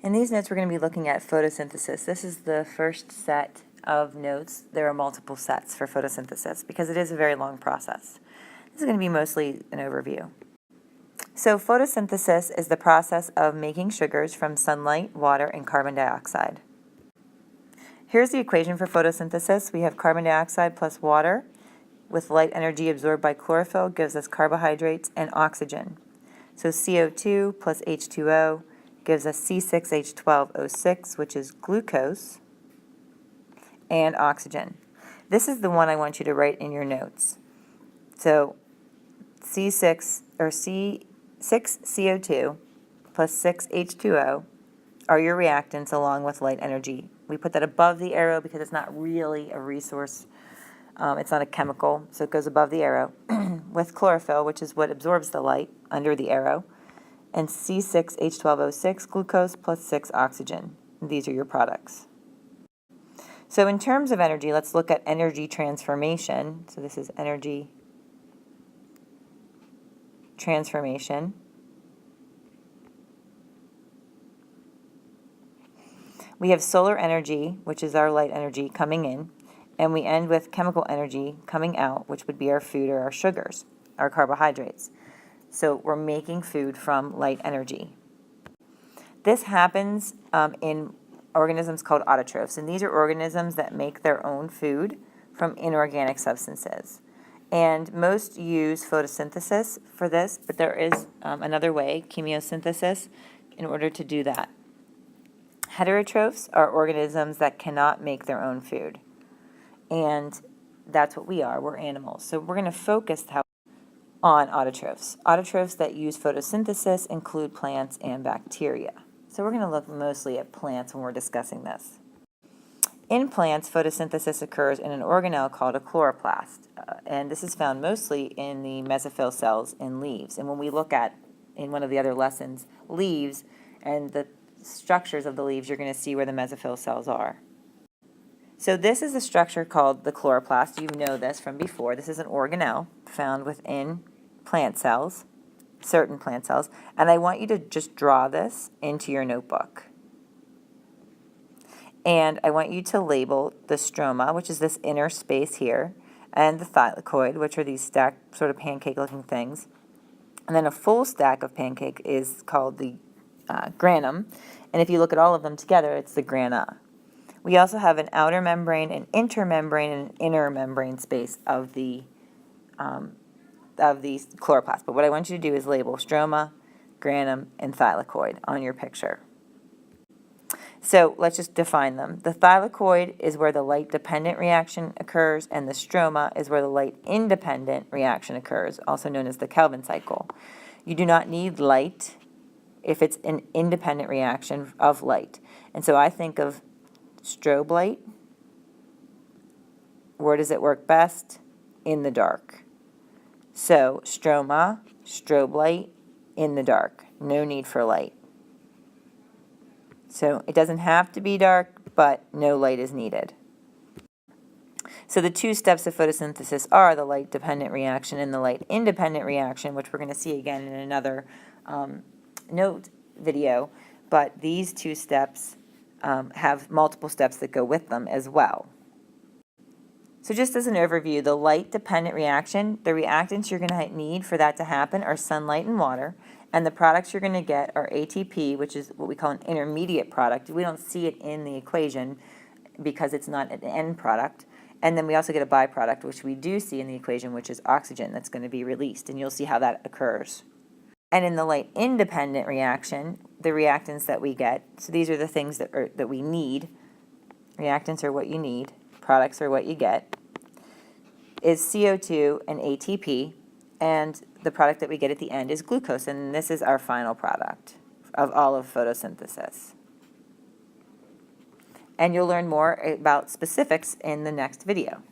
In these notes, we're going to be looking at photosynthesis. This is the first set of notes. There are multiple sets for photosynthesis because it is a very long process. This is going to be mostly an overview. So photosynthesis is the process of making sugars from sunlight, water, and carbon dioxide. Here's the equation for photosynthesis. We have carbon dioxide plus water with light energy absorbed by chlorophyll gives us carbohydrates and oxygen. So CO2 plus H2O gives us C6H12O6, which is glucose, and oxygen. This is the one I want you to write in your notes. So C6CO2 plus 6H2O are your reactants along with light energy. We put that above the arrow because it's not really a resource. It's not a chemical, so it goes above the arrow with chlorophyll, which is what absorbs the light, under the arrow, and C6H12O6 glucose plus 6 oxygen. These are your products. So in terms of energy, let's look at energy transformation. So this is energy transformation. We have solar energy, which is our light energy, coming in, and we end with chemical energy coming out, which would be our food or our sugars, our carbohydrates. So we're making food from light energy. This happens in organisms called autotrophs, and these are organisms that make their own food from inorganic substances. And most use photosynthesis for this, but there is another way, chemiosynthesis, in order to do that. Heterotrophs are organisms that cannot make their own food, and that's what we are. We're animals. So we're going to focus on autotrophs. Autotrophs that use photosynthesis include plants and bacteria. So we're going to look mostly at plants when we're discussing this. In plants, photosynthesis occurs in an organelle called a chloroplast, and this is found mostly in the mesophyll cells in leaves. And when we look at, in one of the other lessons, leaves and the structures of the leaves, you're going to see where the mesophyll cells are. So this is a structure called the chloroplast. You know this from before. This is an organelle found within plant cells, certain plant cells, and I want you to just draw this into your notebook. And I want you to label the stroma, which is this inner space here, and the thylakoid, which are these stacked sort of pancake-looking things. And then a full stack of pancake is called the granum, and if you look at all of them together, it's the grana. We also have an outer membrane, an intermembrane, and an inner membrane space of the chloroplast. But what I want you to do is label stroma, granum, and thylakoid on your picture. So let's just define them. The thylakoid is where the light-dependent reaction occurs, and the stroma is where the light-independent reaction occurs, also known as the Kelvin cycle. You do not need light if it's an independent reaction of light. And so I think of strobe light. Where does it work best? In the dark. So stroma, strobe light, in the dark. No need for light. So it doesn't have to be dark, but no light is needed. So the two steps of photosynthesis are the light-dependent reaction and the light-independent reaction, which we're going to see again in another note video, but these two steps have multiple steps that go with them as well. So just as an overview, the light-dependent reaction, the reactants you're going to need for that to happen are sunlight and water, and the products you're going to get are ATP, which is what we call an intermediate product. We don't see it in the equation because it's not an end product. And then we also get a byproduct, which we do see in the equation, which is oxygen that's going to be released, and you'll see how that occurs. And in the light-independent reaction, the reactants that we get, so these are the things that we need. Reactants are what you need. Products are what you get. Is CO2 and ATP, and the product that we get at the end is glucose, and this is our final product of all of photosynthesis. And you'll learn more about specifics in the next video.